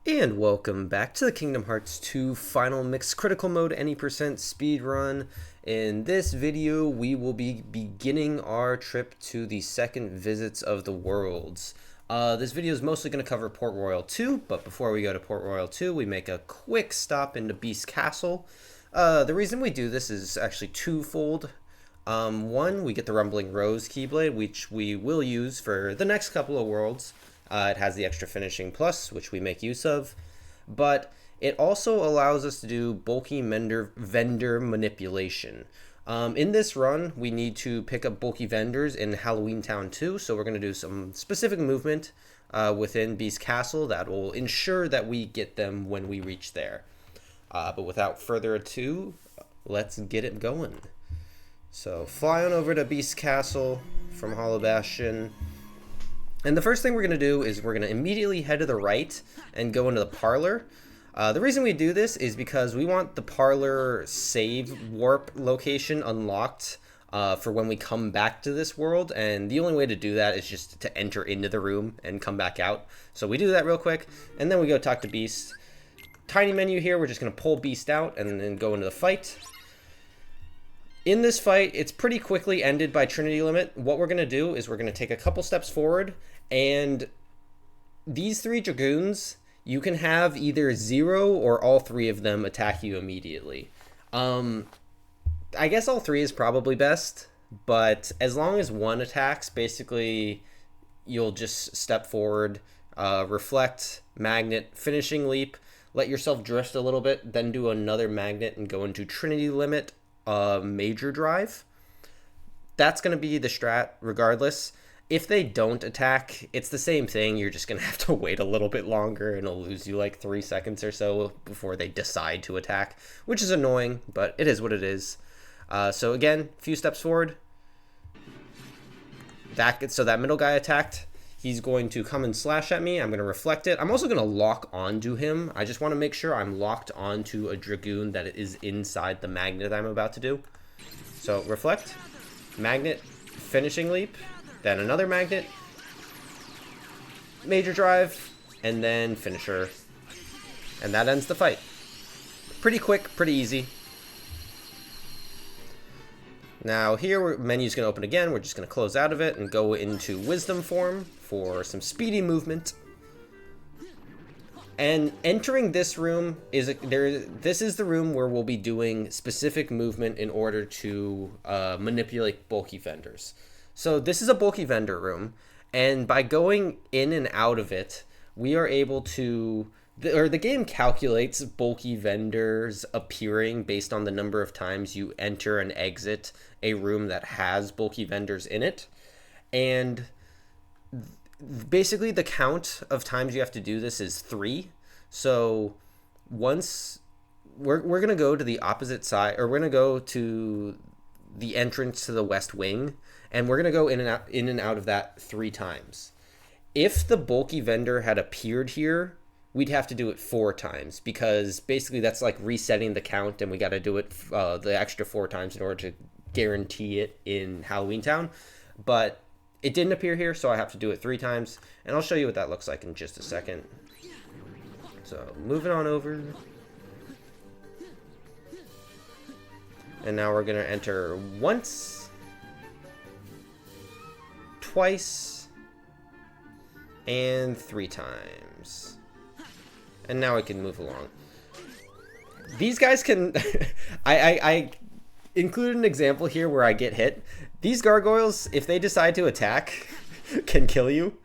And welcome back to the Kingdom Hearts 2 Final Mix Critical Mode Any Percent Speedrun. In this video, we will be beginning our trip to the second visits of the worlds. This video is mostly going to cover Port Royal 2, but before we go to Port Royal 2, we make a quick stop into Beast Castle. The reason we do this is actually twofold. One, we get the Rumbling Rose Keyblade, which we will use for the next couple of worlds. It has the extra finishing plus, which we make use of, but it also allows us to do bulky vendor manipulation. In this run, we need to pick up bulky vendors in Halloween Town 2, so we're going to do some specific movement within Beast Castle that will ensure that we get them when we reach there. But without further ado, let's get it going. So, fly on over to Beast Castle from Hollow Bastion. And the first thing we're going to do is we're going to immediately head to the right and go into the parlor. The reason we do this is because we want the parlor save warp location unlocked for when we come back to this world. And the only way to do that is just to enter into the room and come back out. So we do that real quick, and then we go talk to Beast. Tiny menu here, we're just going to pull Beast out and then go into the fight. In this fight, it's pretty quickly ended by Trinity Limit. What we're going to do is we're going to take a couple steps forward, and these three Dragoons, you can have either 0 or all 3 of them attack you immediately. I guess all 3 is probably best, but as long as one attacks, basically you'll just step forward, reflect, magnet, finishing leap, let yourself drift a little bit, then do another magnet and go into Trinity Limit, major drive. That's going to be the strat regardless. If they don't attack, it's the same thing. You're just going to have to wait a little bit longer, and it'll lose you like 3 seconds or so before they decide to attack, which is annoying, but it is what it is. So again, a few steps forward. So that middle guy attacked. He's going to come and slash at me. I'm going to reflect it. I'm also going to lock onto him. I just want to make sure I'm locked onto a Dragoon that is inside the magnet I'm about to do. So reflect, magnet, finishing leap, then another magnet, major drive, and then finisher. And that ends the fight. Pretty quick, pretty easy. Now here, menu's going to open again. We're just going to close out of it and go into Wisdom form for some speedy movement. And entering this room this is the room where we'll be doing specific movement in order to manipulate bulky vendors. So this is a bulky vendor room, and by going in and out of it, we are able to, the game calculates bulky vendors appearing based on the number of times you enter and exit a room that has bulky vendors in it. And basically the count of times you have to do this is 3. So once we're going to go to the opposite side, or we're going to go to the entrance to the west wing, and we're going to go in and out of that 3 times. If the bulky vendor had appeared here, we'd have to do it 4 times, because basically that's like resetting the count, and we got to do it the extra 4 times in order to guarantee it in Halloween Town. But it didn't appear here, so I have to do it 3 times, and I'll show you what that looks like in just a second. So moving on over. And now we're going to enter once, twice, and 3 times. And now we can move along. These guys can... I included an example here where I get hit. These gargoyles, if they decide to attack, can kill you.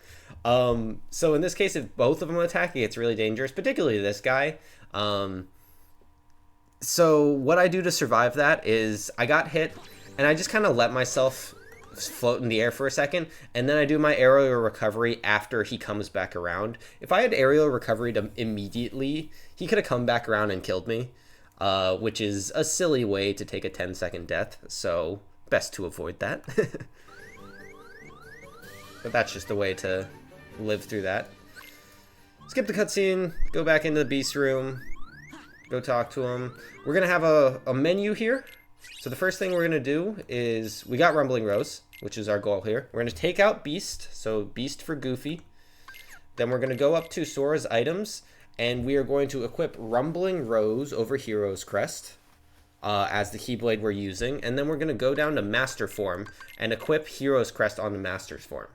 So in this case, if both of them attack, it's really dangerous, particularly this guy. So what I do to survive that is I got hit, and I just kind of let myself float in the air for a second, and then I do my aerial recovery after he comes back around. If I had aerial recovery immediately, he could have come back around and killed me, which is a silly way to take a 10-second death, so best to avoid that. But that's just a way to live through that. Skip the cutscene, go back into the beast room, go talk to him. We're going to have a menu here. So the first thing we're going to do is, we got Rumbling Rose, which is our goal here. We're going to take out Beast, so Beast for Goofy. Then we're going to go up to Sora's items, and we are going to equip Rumbling Rose over Hero's Crest as the Keyblade we're using, and then we're going to go down to Master Form and equip Hero's Crest on the Master's Form.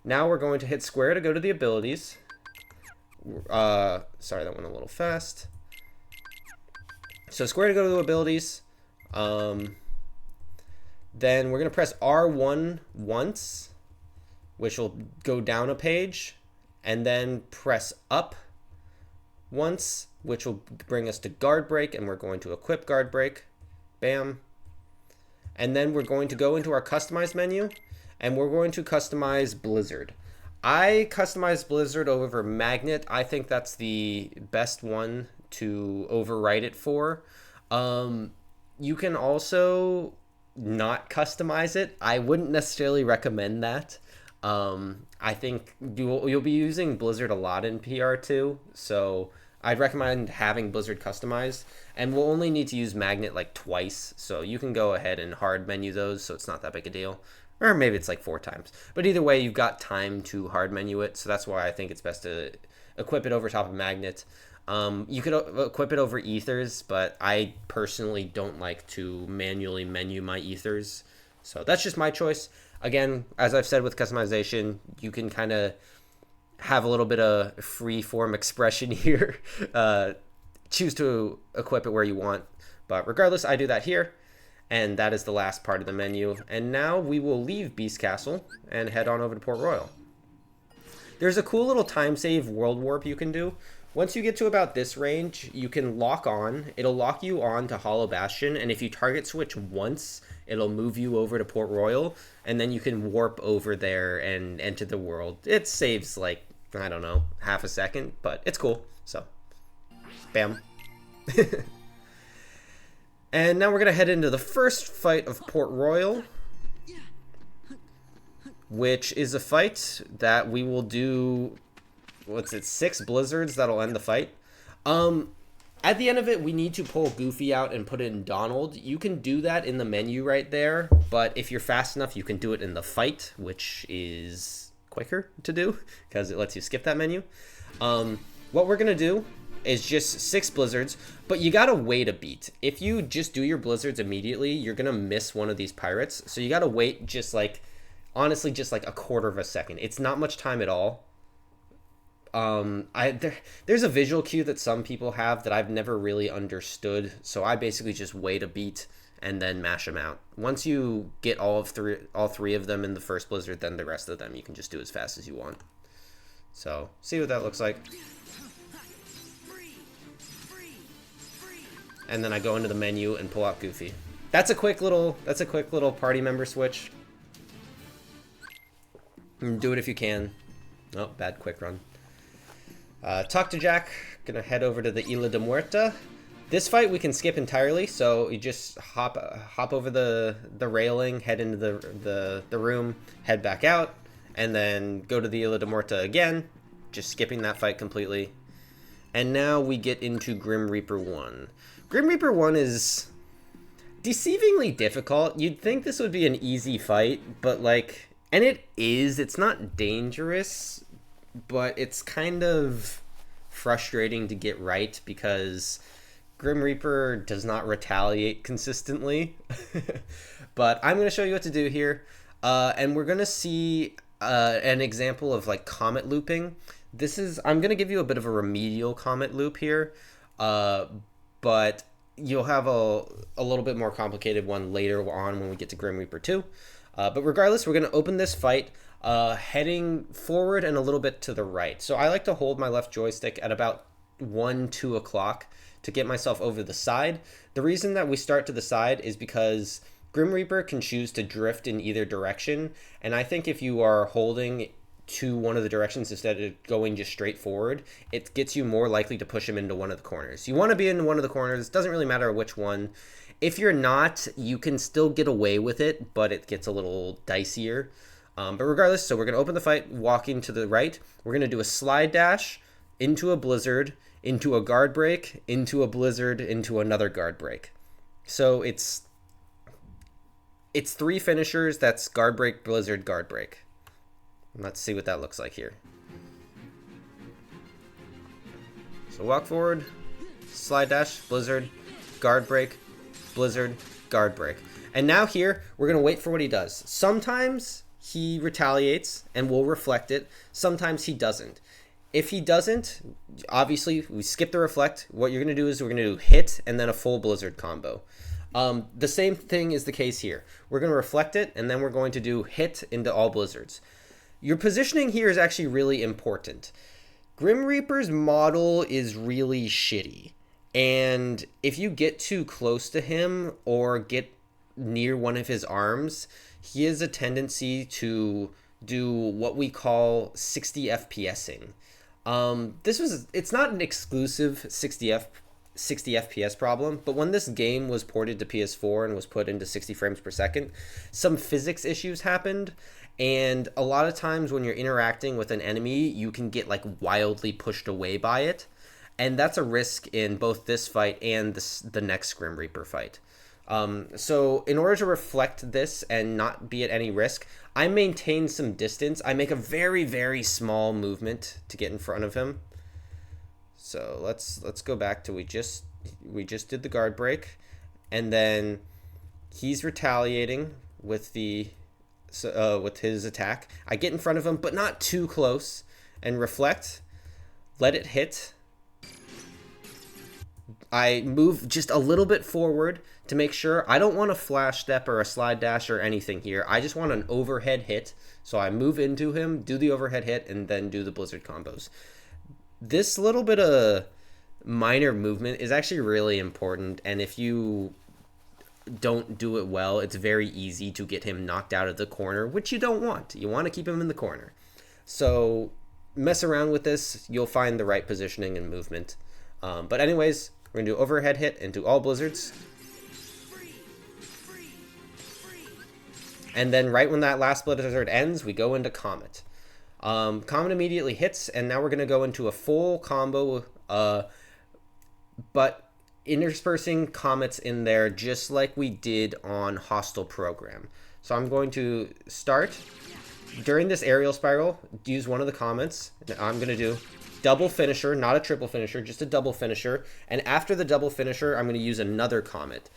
Now we're going to hit square to go to the abilities. Sorry, that went a little fast. So square to go to the abilities. Then we're going to press R1 once, which will go down a page, and then press up once, which will bring us to Guard Break, and we're going to equip Guard Break. Bam. And then we're going to go into our Customize menu, and we're going to customize Blizzard. I customized Blizzard over Magnet. I think that's the best one to overwrite it for. You can also not customize it. I wouldn't necessarily recommend that. I think you'll be using Blizzard a lot in PR2, so I'd recommend having Blizzard customized, and we'll only need to use Magnet like twice, so you can go ahead and hard menu those, so it's not that big a deal. Or maybe it's like 4 times. But either way, you've got time to hard menu it, so that's why I think it's best to equip it over top of Magnet. You could equip it over Ethers, but I personally don't like to manually menu my Ethers. So that's just my choice. Again, as I've said with customization, you can kind of have a little bit of free form expression here. Choose to equip it where you want. But regardless, I do that here. And that is the last part of the menu. And now we will leave Beast Castle and head on over to Port Royal. There's a cool little time save world warp you can do. Once you get to about this range, you can lock on. It'll lock you on to Hollow Bastion, and if you target switch once, it'll move you over to Port Royal, and then you can warp over there and enter the world. It saves like, I don't know, half a second, but it's cool. So, bam. And now we're going to head into the first fight of Port Royal, which is a fight that we will do, what's it, 6 blizzards that'll end the fight. At the end of it, we need to pull Goofy out and put in Donald. You can do that in the menu right there, but if you're fast enough, you can do it in the fight, which is quicker to do because it lets you skip that menu. What we're going to do is just 6 blizzards, but you gotta wait a beat. If you just do your blizzards immediately, you're gonna miss one of these pirates, so you gotta wait just like, honestly, just like a quarter of a second. It's not much time at all. There's a visual cue that some people have that I've never really understood, so I basically just wait a beat and then mash them out. Once you get all three of them in the first blizzard, then the rest of them you can just do as fast as you want. So see what that looks like. And then I go into the menu and pull out Goofy. That's a quick little party member switch. Do it if you can. Oh, bad quick run. Talk to Jack. Gonna head over to the Isla de Muerta. This fight we can skip entirely, so you just hop over the railing, head into the room, head back out, and then go to the Isla de Muerta again, just skipping that fight completely. And now we get into Grim Reaper 1. Grim Reaper 1 is deceivingly difficult. You'd think this would be an easy fight, but like, and it is, it's not dangerous, but it's kind of frustrating to get right because Grim Reaper does not retaliate consistently. But I'm going to show you what to do here, and we're going to see an example of like comet looping. I'm going to give you a bit of a remedial comet loop here, but you'll have a little bit more complicated one later on when we get to Grim Reaper 2. But regardless, we're going to open this fight heading forward and a little bit to the right. So I like to hold my left joystick at about 2 o'clock to get myself over the side. The reason that we start to the side is because Grim Reaper can choose to drift in either direction, and I think if you are holding to one of the directions instead of going just straight forward, it gets you more likely to push him into one of the corners. You want to be in one of the corners. It doesn't really matter which one. If you're not, you can still get away with it, but it gets a little dicier. But regardless, so we're going to open the fight walking to the right. We're going to do a slide dash into a blizzard, into a guard break, into a blizzard, into another guard break. So it's 3 finishers. That's guard break, blizzard, guard break. Let's see what that looks like here. So walk forward, slide dash, blizzard, guard break, blizzard, guard break. And now here, we're going to wait for what he does. Sometimes he retaliates and we'll reflect it. Sometimes he doesn't. If he doesn't, obviously we skip the reflect. What you're going to do is we're going to do hit and then a full blizzard combo. The same thing is the case here. We're going to reflect it and then we're going to do hit into all blizzards. Your positioning here is actually really important. Grim Reaper's model is really shitty. And if you get too close to him or get near one of his arms, he has a tendency to do what we call 60 FPSing. It's not an exclusive 60 FPS problem, but when this game was ported to PS4 and was put into 60 frames per second, some physics issues happened, and a lot of times when you're interacting with an enemy, you can get like wildly pushed away by it, and that's a risk in both this fight and the next Grim Reaper fight. So in order to reflect this and not be at any risk, I maintain some distance. I make a very, very small movement to get in front of him. So let's go back to we just did the guard break, and then he's retaliating with his attack. I get in front of him, but not too close, and reflect, let it hit. I move just a little bit forward to make sure. I don't want a flash step or a slide dash or anything here. I just want an overhead hit. So I move into him, do the overhead hit, and then do the blizzard combos. This little bit of minor movement is actually really important, and if you don't do it well, it's very easy to get him knocked out of the corner, which you don't want. You want to keep him in the corner. So mess around with this. You'll find the right positioning and movement. But anyways, we're going to do overhead hit into all blizzards. And then right when that last blizzard ends, we go into Comet. Comet immediately hits, and now we're going to go into a full combo, but interspersing Comets in there just like we did on Hostile Program. So I'm going to start. During this aerial spiral, use one of the Comets. I'm going to do double finisher, not a triple finisher, just a double finisher. And after the double finisher, I'm going to use another Comet.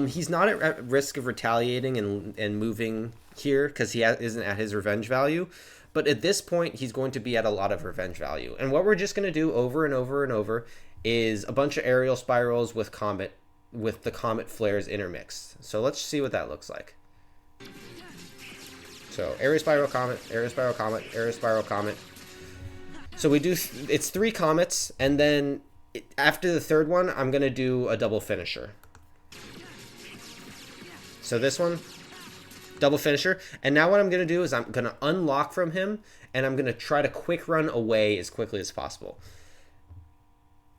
He's not at risk of retaliating and moving here because he isn't at his revenge value. But at this point, he's going to be at a lot of revenge value. And what we're just going to do over and over and over is a bunch of aerial spirals with the Comet flares intermixed. So let's see what that looks like. So aerial spiral Comet, aerial spiral Comet, aerial spiral Comet. So we do, it's 3 Comets, and then after the third one, I'm going to do a double finisher. So this one, double finisher. And now what I'm going to do is I'm going to unlock from him, and I'm going to try to quick run away as quickly as possible.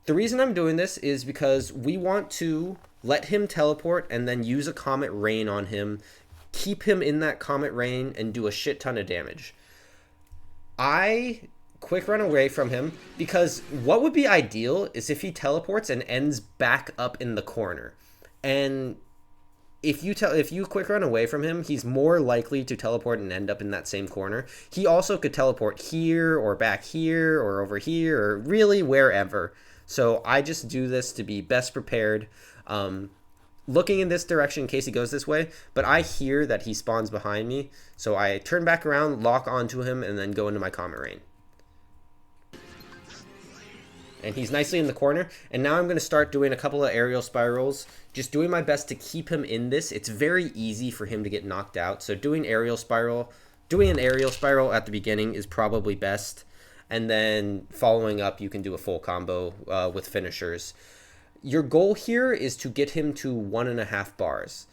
The reason I'm doing this is because we want to let him teleport and then use a Comet Rain on him, keep him in that Comet Rain, and do a shit ton of damage. I quick run away from him because what would be ideal is if he teleports and ends back up in the corner. And if you quick run away from him, he's more likely to teleport and end up in that same corner. He also could teleport here or back here or over here or really wherever. So I just do this to be best prepared, looking in this direction in case he goes this way, but I hear that he spawns behind me. So I turn back around, lock onto him, and then go into my Comet Rain. And he's nicely in the corner. And now I'm going to start doing a couple of aerial spirals, just doing my best to keep him in this. It's very easy for him to get knocked out. So doing an aerial spiral at the beginning is probably best. And then following up, you can do a full combo with finishers. Your goal here is to get him to 1.5 bars.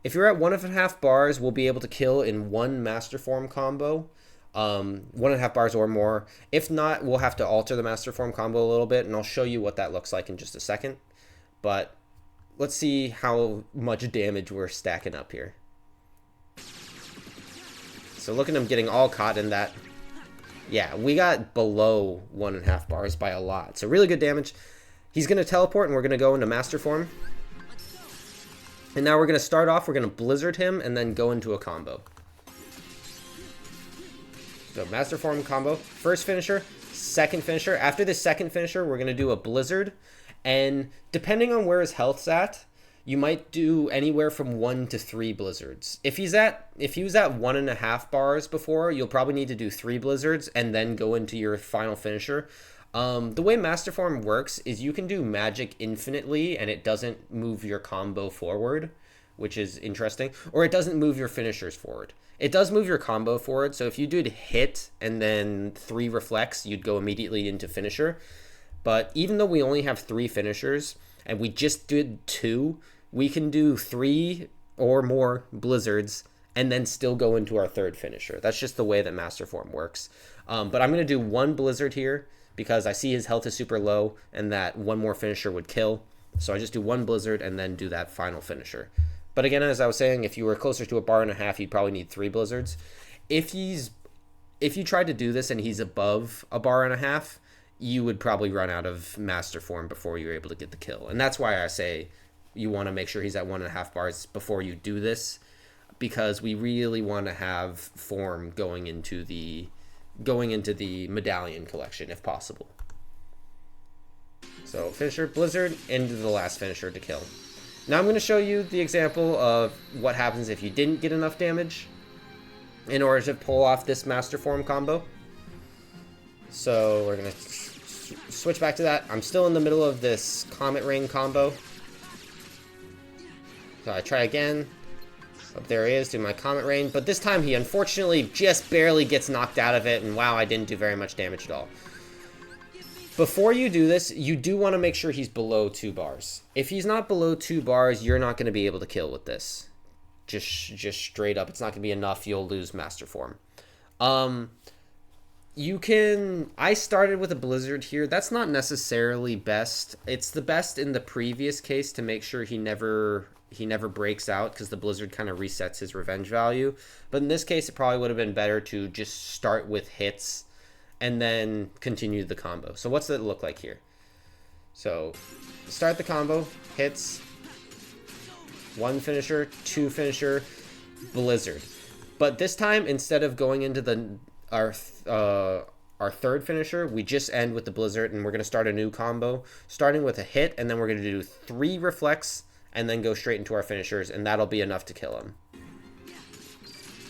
If you're at 1.5 bars, we'll be able to kill in one Master Form combo. 1.5 bars or more. If not, we'll have to alter the Master Form combo a little bit, and I'll show you what that looks like in just a second. But let's see how much damage we're stacking up here. So look at him getting all caught in that. Yeah, we got below 1.5 bars by a lot. So really good damage. He's going to teleport, and we're going to go into Master Form. And now we're going to start off, we're going to Blizzard him, and then go into a combo. So Master Form combo, first finisher, second finisher. After the second finisher, we're going to do a blizzard. And depending on where his health's at, you might do anywhere from 1 to 3 blizzards. If he was at 1.5 bars before, you'll probably need to do 3 blizzards and then go into your final finisher. The way Master Form works is you can do magic infinitely and it doesn't move your combo forward, which is interesting, or it doesn't move your finishers forward. It does move your combo forward, so if you did hit and then 3 reflects, you'd go immediately into finisher. But even though we only have 3 finishers and we just did 2, we can do 3 or more blizzards and then still go into our third finisher. That's just the way that Master Form works. But I'm going to do 1 blizzard here because I see his health is super low and that 1 more finisher would kill. So I just do 1 blizzard and then do that final finisher. But again, as I was saying, if you were closer to 1.5 bars, you'd probably need 3 blizzards. If you tried to do this and he's above 1.5 bars, you would probably run out of Master Form before you're able to get the kill. And that's why I say you want to make sure he's at 1.5 bars before you do this, because we really want to have form going into the Medallion collection if possible. So finisher, blizzard, into the last finisher to kill. Now I'm going to show you the example of what happens if you didn't get enough damage in order to pull off this Master Form combo. So we're going to switch back to that. I'm still in the middle of this Comet Rain combo. So I try again. Oh, there he is, do my Comet Rain. But this time he unfortunately just barely gets knocked out of it. And wow, I didn't do very much damage at all. Before you do this, you do want to make sure he's below 2 bars. If he's not below 2 bars, you're not going to be able to kill with this. Just straight up, it's not going to be enough. You'll lose Master Form. I started with a blizzard here. That's not necessarily best. It's the best in the previous case to make sure he never breaks out, because the blizzard kind of resets his revenge value. But in this case, it probably would have been better to just start with hits and then continue the combo. So what's that look like here? So start the combo, hits, 1 finisher, 2 finisher, blizzard. But this time, instead of going into our third finisher, we just end with the blizzard, and we're going to start a new combo, starting with a hit, and then we're going to do 3 reflects, and then go straight into our finishers, and that'll be enough to kill him.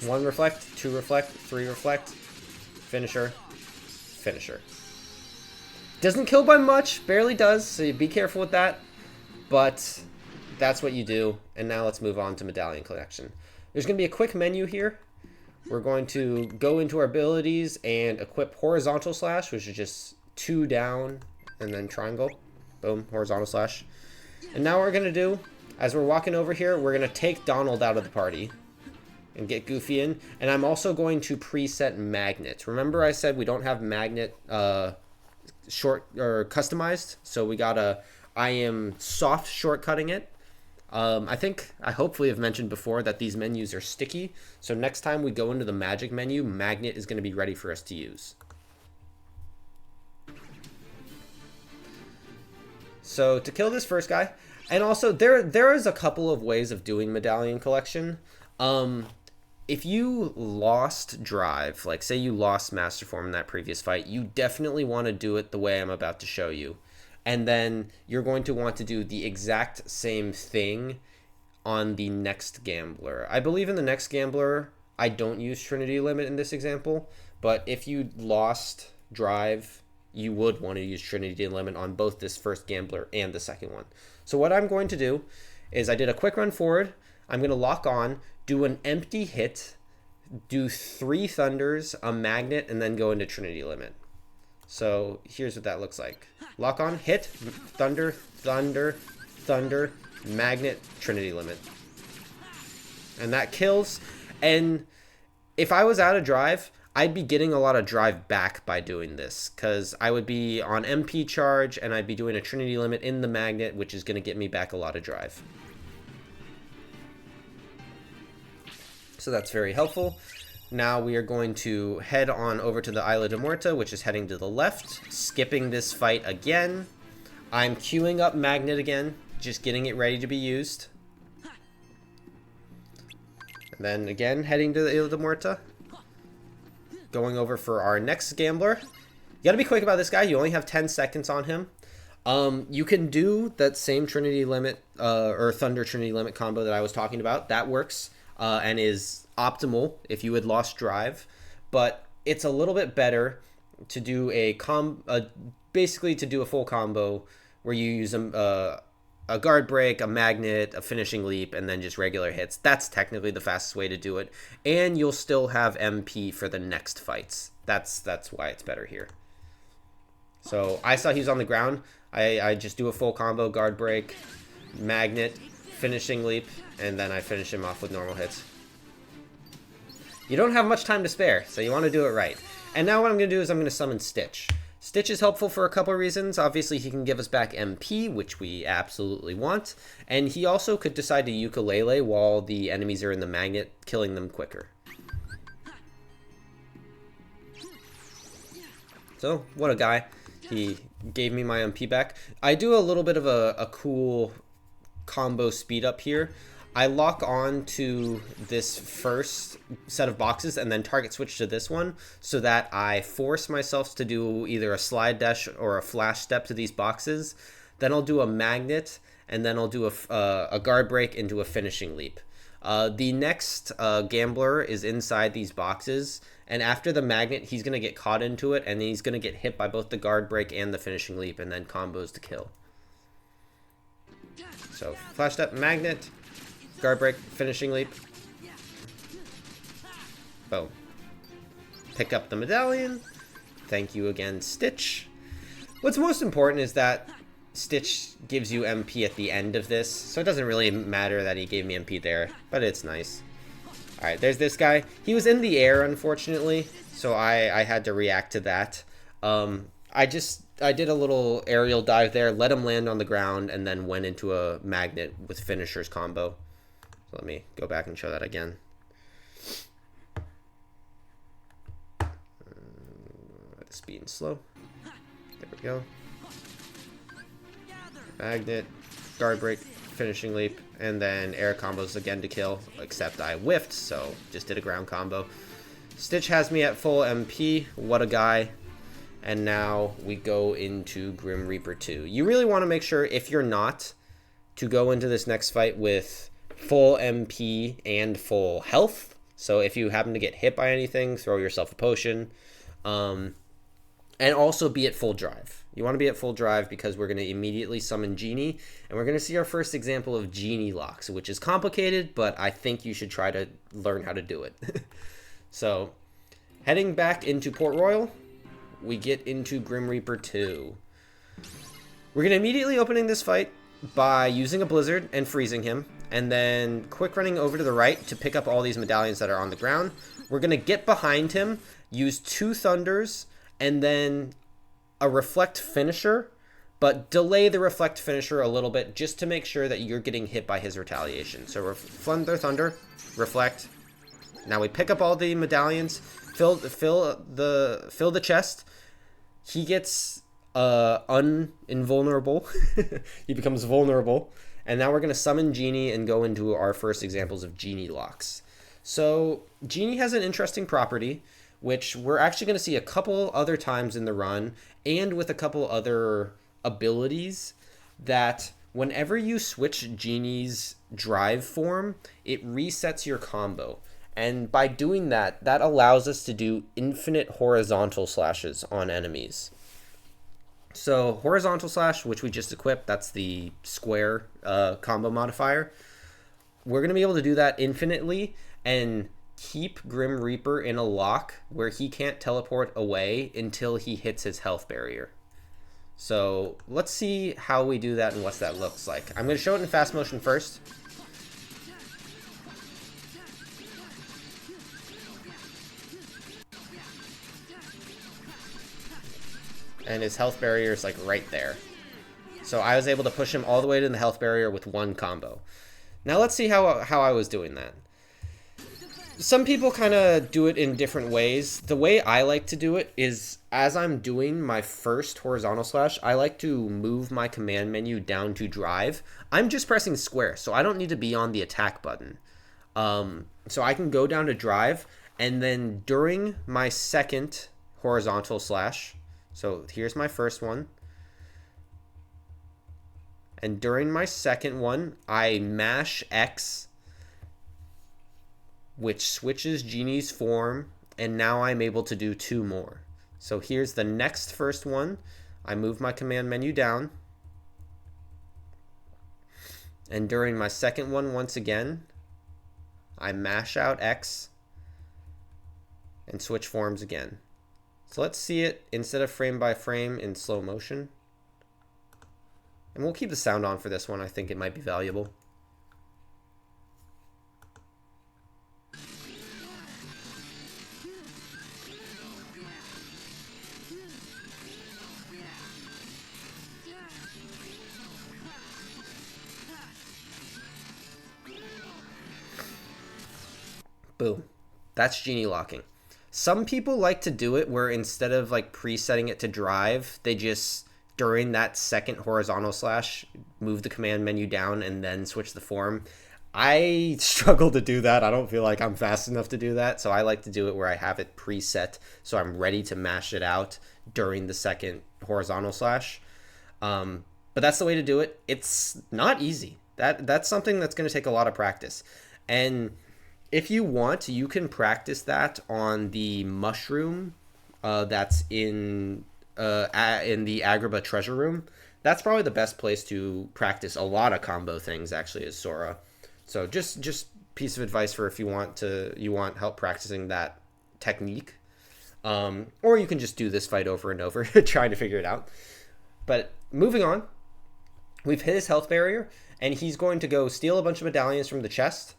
1 reflect, 2 reflect, 3 reflect, finisher, finisher. Doesn't kill by much, barely does, so you be careful with that, but that's what you do. And now let's move on to Medallion Collection. There's going to be a quick menu here. We're going to go into our abilities and equip Horizontal Slash, which is just 2 down and then triangle. Boom, Horizontal Slash. And now what we're going to do, as we're walking over here, we're going to take Donald out of the party and get Goofy in. And I'm also going to preset Magnet. Remember I said we don't have Magnet short or customized, so I am soft shortcutting it. I hopefully have mentioned before that these menus are sticky, so next time we go into the magic menu, Magnet is going to be ready for us to use. So to kill this first guy, and also there is a couple of ways of doing Medallion Collection. If you lost drive, like say you lost Master Form in that previous fight, you definitely want to do it the way I'm about to show you. And then you're going to want to do the exact same thing on the next Gambler. I believe in the next Gambler, I don't use Trinity Limit in this example, but if you lost drive, you would want to use Trinity Limit on both this first Gambler and the second one. So what I'm going to do is I did a quick run forward. I'm going to lock on, do an empty hit, do 3 Thunders, a Magnet, and then go into Trinity Limit. So here's what that looks like. Lock on, hit, Thunder, Thunder, Thunder, Magnet, Trinity Limit. And that kills. And if I was out of drive, I'd be getting a lot of drive back by doing this, because I would be on MP charge and I'd be doing a Trinity Limit in the Magnet, which is going to get me back a lot of drive. So that's very helpful. Now we are going to head on over to the Isla de Muerta, which is heading to the left, skipping this fight again. I'm queuing up Magnet again, just getting it ready to be used. And then again, heading to the Isla de Muerta. Going over for our next Gambler. You gotta be quick about this guy. You only have 10 seconds on him. You can do that same Trinity Limit or Thunder Trinity Limit combo that I was talking about. That works and is optimal if you had lost drive, but it's a little bit better to do basically to do a full combo where you use a guard break, a magnet, a finishing leap, and then just regular hits. That's technically the fastest way to do it, and you'll still have MP for the next fights. That's why it's better here. So I saw he was on the ground. I just do a full combo, guard break, magnet, finishing leap, and then I finish him off with normal hits. You don't have much time to spare, so you want to do it right. And now what I'm going to do is I'm going to summon Stitch. Stitch is helpful for a couple of reasons. Obviously, he can give us back MP, which we absolutely want. And he also could decide to ukulele while the enemies are in the magnet, killing them quicker. So, what a guy. He gave me my MP back. I do a little bit of a cool combo speed up here. I lock on to this first set of boxes and then target switch to this one so that I force myself to do either a slide dash or a flash step to these boxes. Then I'll do a magnet, and then I'll do a guard break into a finishing leap. The next gambler is inside these boxes, and after the magnet, he's going to get caught into it, and then he's going to get hit by both the guard break and the finishing leap, and then combos to kill. So, flash step, magnet, guard break, finishing leap. Boom. Pick up the medallion. Thank you again, Stitch. What's most important is that Stitch gives you MP at the end of this, so it doesn't really matter that he gave me MP there, but it's nice. Alright, there's this guy. He was in the air, unfortunately, so I had to react to that. I did a little aerial dive there, let him land on the ground, and then went into a magnet with finishers combo. So let me go back and show that again. The speed and slow. There we go. Magnet, guard break, finishing leap, and then air combos again to kill, except I whiffed, so just did a ground combo. Stitch has me at full MP. What a guy. And now we go into Grim Reaper 2. You really want to make sure, if you're not, to go into this next fight with full MP and full health. So if you happen to get hit by anything, throw yourself a potion. And also be at full drive. You want to be at full drive because we're going to immediately summon Genie, and we're going to see our first example of Genie locks, which is complicated, but I think you should try to learn how to do it. So, heading back into Port Royal, we get into Grim Reaper 2. We're going to immediately opening this fight by using a Blizzard and freezing him, and then quick running over to the right to pick up all these medallions that are on the ground. We're going to get behind him, use 2 Thunders, and then a reflect finisher, but delay the reflect finisher a little bit just to make sure that you're getting hit by his retaliation. So thunder, reflect. Now we pick up all the medallions, fill the chest. He gets invulnerable. He becomes vulnerable. And now we're going to summon Genie and go into our first examples of Genie locks. So Genie has an interesting property, which we're actually going to see a couple other times in the run, and with a couple other abilities, that whenever you switch Genie's drive form, it resets your combo. And by doing that, that allows us to do infinite horizontal slashes on enemies. So horizontal slash, which we just equipped, that's the square combo modifier. We're going to be able to do that infinitely and keep Grim Reaper in a lock where he can't teleport away until he hits his health barrier. So let's see how we do that and what that looks like. I'm going to show it in fast motion first. And his health barrier is like right there. So I was able to push him all the way to the health barrier with one combo. Now let's see how I was doing that. Some people kind of do it in different ways. The way I like to do it is, as I'm doing my first horizontal slash, I like to move my command menu down to drive. I'm just pressing square, so I don't need to be on the attack button. So I can go down to drive, and then during my second horizontal slash, So here's my first one. And during my second one, I mash X, which switches Genie's form, and now I'm able to do 2 more. So here's the next first one. I move my command menu down. And during my second one, once again, I mash out X and switch forms again. So let's see it instead of frame by frame in slow motion. And we'll keep the sound on for this one. I think it might be valuable. Boom. That's Genie locking. Some people like to do it where instead of like presetting it to drive, they just, during that second horizontal slash, move the command menu down and then switch the form. I struggle to do that. I don't feel like I'm fast enough to do that. So I like to do it where I have it preset so I'm ready to mash it out during the second horizontal slash. But that's the way to do it. It's not easy. That's something that's going to take a lot of practice. And if you want, you can practice that on the mushroom that's in the Agrabah treasure room. That's probably the best place to practice a lot of combo things, actually, is Sora. So just piece of advice for if you want help practicing that technique. Or you can just do this fight over and over trying to figure it out. But moving on, we've hit his health barrier, and he's going to go steal a bunch of medallions from the chest.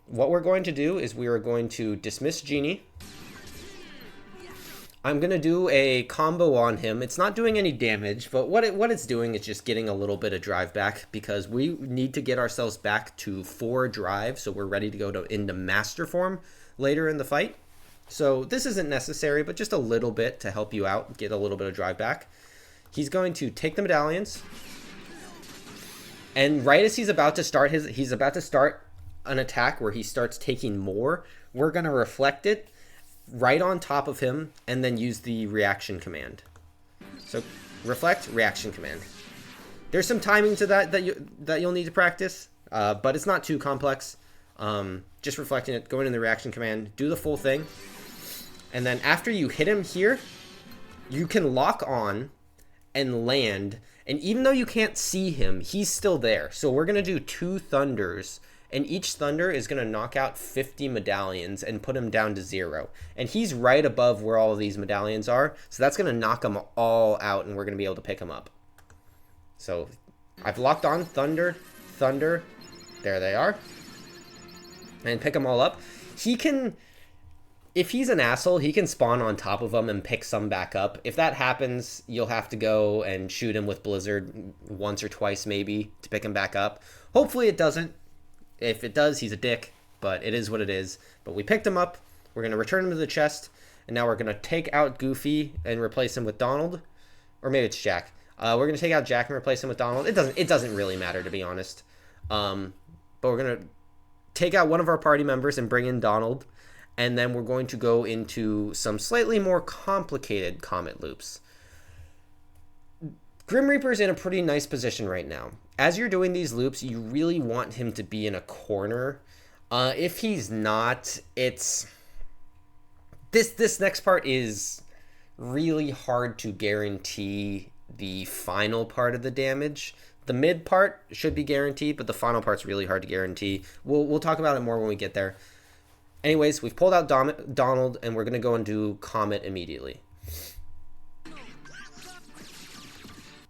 What we're going to do is we are going to dismiss Genie. I'm going to do a combo on him. It's not doing any damage, but what it's doing is just getting a little bit of drive back because we need to get ourselves back to 4 drive, so we're ready to go into master form later in the fight. So this isn't necessary, but just a little bit to help you out, get a little bit of drive back. He's going to take the medallions, and right as he's about to start an attack where he starts taking more, we're going to reflect it right on top of him and then use the reaction command. So reflect, reaction command. There's some timing to that you'll need to practice, but it's not too complex. Just reflecting it, going in the reaction command, do the full thing. And then after you hit him here, you can lock on and land. And even though you can't see him, he's still there. So we're going to do 2 thunders. And each thunder is going to knock out 50 medallions and put him down to 0. And he's right above where all of these medallions are. So that's going to knock them all out, and we're going to be able to pick them up. So I've locked on thunder, thunder. There they are. And pick them all up. He can, if he's an asshole, he can spawn on top of them and pick some back up. If that happens, you'll have to go and shoot him with Blizzard once or twice maybe to pick him back up. Hopefully it doesn't. If it does, he's a dick, but it is what it is. But we picked him up. We're going to return him to the chest. And now we're going to take out Goofy and replace him with Donald. Or maybe it's Jack. We're going to take out Jack and replace him with Donald. It doesn't really matter, to be honest. But we're going to take out one of our party members and bring in Donald. And then we're going to go into some slightly more complicated Comet loops. Grim Reaper's in a pretty nice position right now. As you're doing these loops, you really want him to be in a corner. If he's not, it's... This next part is really hard to guarantee the final part of the damage. The mid part should be guaranteed, but the final part's really hard to guarantee. We'll talk about it more when we get there. Anyways, we've pulled out Donald, and we're going to go and do Comet immediately.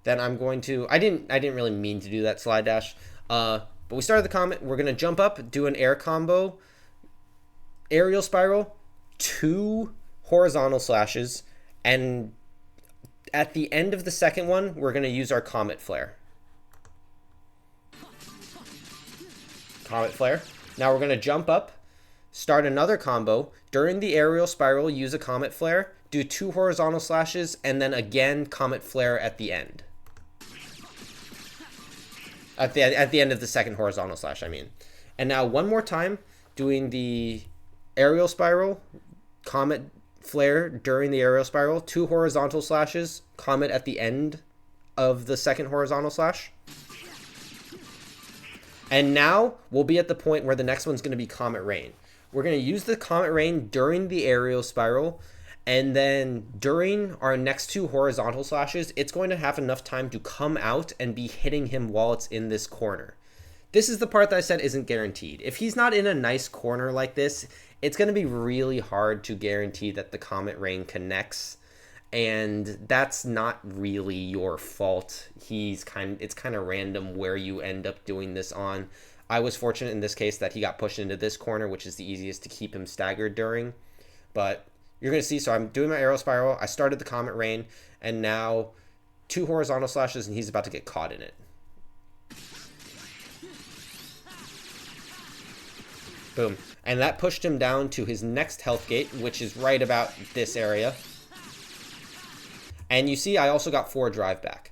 Then I'm going to, I didn't really mean to do that slide dash, but we started the Comet. We're going to jump up, do an air combo, aerial spiral, 2 horizontal slashes, and at the end of the second one, we're going to use our Comet Flare. Comet Flare. Now we're going to jump up, start another combo. During the aerial spiral, use a Comet Flare, do 2 horizontal slashes, and then again Comet Flare at the end. At the end of the second horizontal slash, I mean. And now one more time, doing the aerial spiral, Comet flare during the aerial spiral, 2 horizontal slashes, comet at the end of the second horizontal slash. And now we'll be at the point where the next one's going to be Comet Rain. We're going to use the Comet Rain during the aerial spiral, and then during our next 2 horizontal slashes, it's going to have enough time to come out and be hitting him while it's in this corner. This is the part that I said isn't guaranteed. If he's not in a nice corner like this, it's going to be really hard to guarantee that the Comet Rain connects, and that's not really your fault. It's kind of random where you end up doing this on. I was fortunate in this case that he got pushed into this corner, which is the easiest to keep him staggered during. But you're going to see, so I'm doing my arrow spiral, I started the Comet Rain, and now 2 horizontal slashes, and he's about to get caught in it. Boom. And that pushed him down to his next health gate, which is right about this area. And you see, I also got 4 drive back.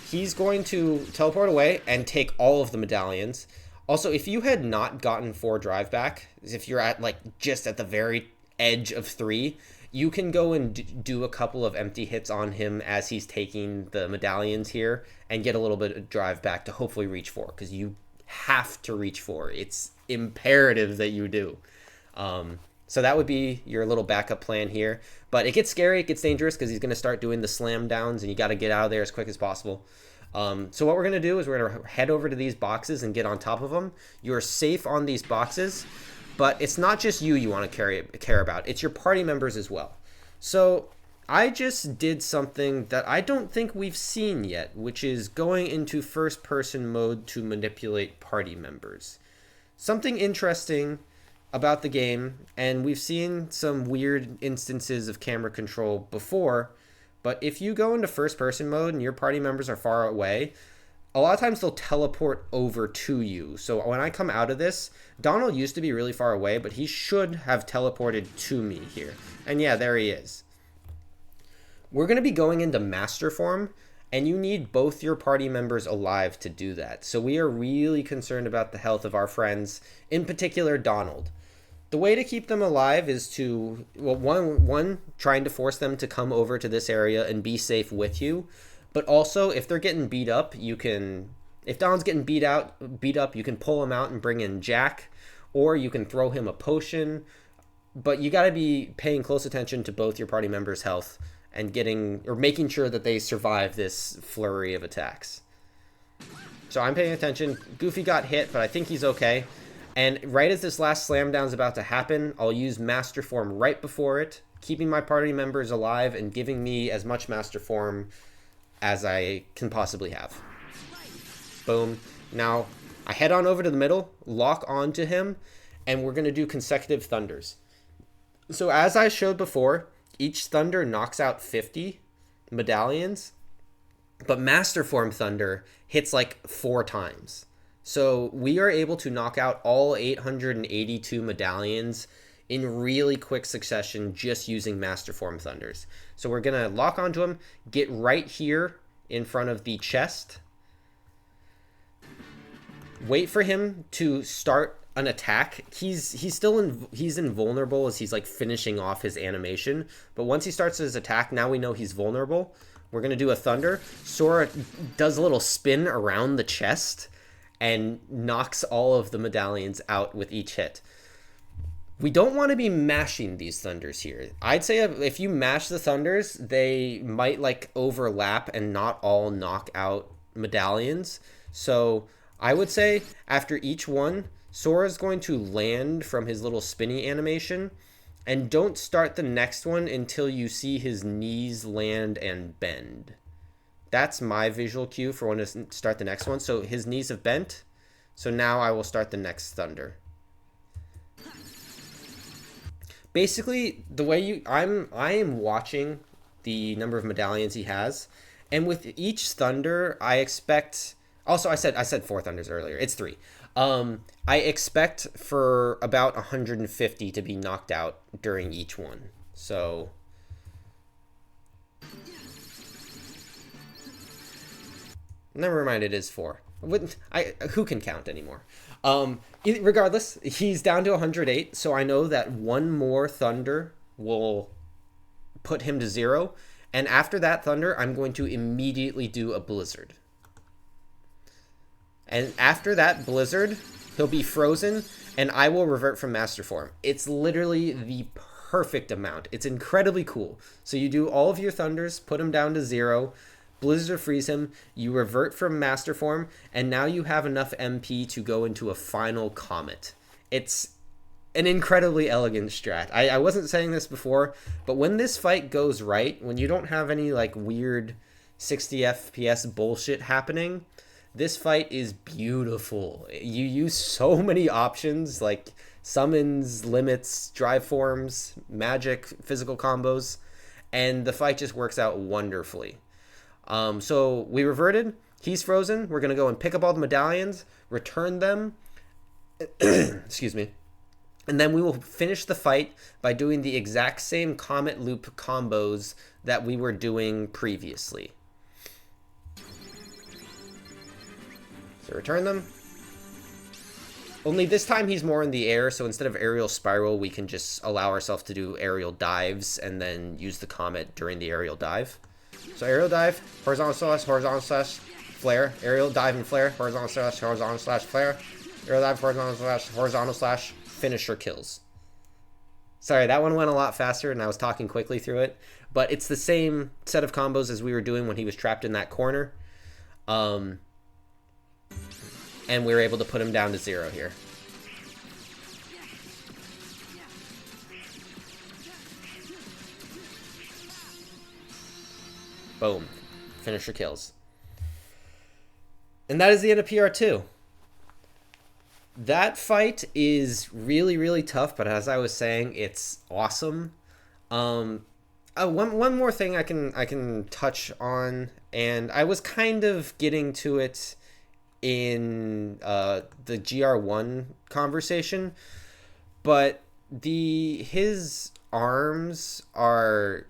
He's going to teleport away and take all of the medallions. Also, if you had not gotten 4 drive back, if you're at like just at the very edge of 3, you can go and do a couple of empty hits on him as he's taking the medallions here and get a little bit of drive back to hopefully reach 4, because you have to reach 4. It's imperative that you do. So that would be your little backup plan here. But it gets scary, it gets dangerous, because he's going to start doing the slam downs, and you got to get out of there as quick as possible. So what we're going to do is we're going to head over to these boxes and get on top of them. You're safe on these boxes, but it's not just you want to care about. It's your party members as well. So I just did something that I don't think we've seen yet, which is going into first-person mode to manipulate party members. Something interesting about the game, and we've seen some weird instances of camera control before, but if you go into first-person mode and your party members are far away, a lot of times they'll teleport over to you. So when I come out of this, Donald used to be really far away, but he should have teleported to me here. And yeah, there he is. We're going to be going into Master Form, and you need both your party members alive to do that. So we are really concerned about the health of our friends, in particular Donald. The way to keep them alive is to, well, one, trying to force them to come over to this area and be safe with you. But also, if they're getting beat up, if Donald's getting beat up, you can pull him out and bring in Jack, or you can throw him a potion. But you got to be paying close attention to both your party members' health and making sure that they survive this flurry of attacks. So I'm paying attention. Goofy got hit, but I think he's okay. And right as this last slam down is about to happen, I'll use Master Form right before it, keeping my party members alive and giving me as much Master Form as I can possibly have. Boom. Now, I head on over to the middle, lock onto him, and we're going to do consecutive thunders. So as I showed before, each thunder knocks out 50 medallions, but Master Form Thunder hits like 4 times. So we are able to knock out all 882 medallions in really quick succession just using Master Form Thunders. So we're going to lock onto him, get right here in front of the chest, wait for him to start an attack. He's invulnerable as he's like finishing off his animation, but once he starts his attack, now we know he's vulnerable. We're going to do a thunder. Sora does a little spin around the chest and knocks all of the medallions out with each hit. We don't want to be mashing these thunders here. I'd say if you mash the thunders, they might like overlap and not all knock out medallions. So I would say after each one, Sora's going to land from his little spinny animation, and don't start the next one until you see his knees land and bend. That's my visual cue for when to start the next one. So his knees have bent. So now I will start the next thunder. Basically, the way I am watching the number of medallions he has, and with each thunder, I expect. Also, I said 4 thunders earlier. It's 3. I expect for about 150 to be knocked out during each one. So never mind, it is 4. Who can count anymore? Regardless, he's down to 108, so I know that one more thunder will put him to 0, and after that thunder, I'm going to immediately do a blizzard. And after that blizzard, he'll be frozen, and I will revert from master form. It's literally the perfect amount. It's incredibly cool. So you do all of your thunders, put him down to 0, blizzard freeze him, you revert from master form, and now you have enough MP to go into a final comet. It's an incredibly elegant strat. I wasn't saying this before, but when this fight goes right, when you don't have any like weird 60 FPS bullshit happening, this fight is beautiful. You use so many options like summons, limits, drive forms, magic, physical combos, and the fight just works out wonderfully. So we reverted, he's frozen, we're going to go and pick up all the medallions, return them, excuse me, and then we will finish the fight by doing the exact same comet loop combos that we were doing previously. So return them. Only this time he's more in the air, so instead of aerial spiral, we can just allow ourselves to do aerial dives and then use the comet during the aerial dive. So aerial dive, horizontal slash, flare, aerial dive and flare, horizontal slash, flare, aerial dive, horizontal slash, finisher kills. Sorry, that one went a lot faster and I was talking quickly through it, but it's the same set of combos as we were doing when he was trapped in that corner. And we were able to put him down to 0 here. Boom. Finisher kills. And that is the end of PR2. That fight is really, really tough, but as I was saying, it's awesome. One more thing I can touch on, and I was kind of getting to it in the GR1 conversation, but his arms are,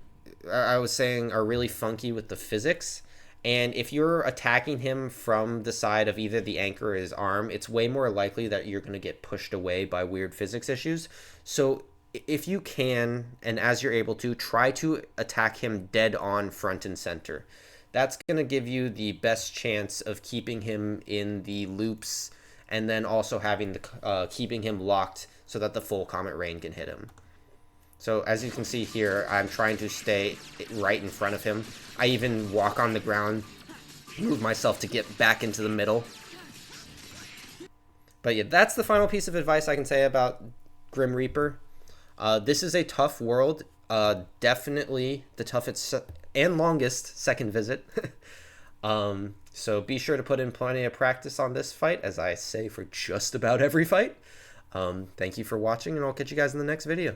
I was saying, are really funky with the physics, and if you're attacking him from the side of either the anchor or his arm, it's way more likely that you're going to get pushed away by weird physics issues. So if you can, and as you're able to, try to attack him dead on front and center. That's going to give you the best chance of keeping him in the loops and then also having keeping him locked so that the full comet rain can hit him. So as you can see here, I'm trying to stay right in front of him. I even walk on the ground, move myself to get back into the middle. But yeah, that's the final piece of advice I can say about Grim Reaper. This is a tough world. Definitely the toughest and longest second visit. So be sure to put in plenty of practice on this fight, as I say for just about every fight. Thank you for watching, and I'll catch you guys in the next video.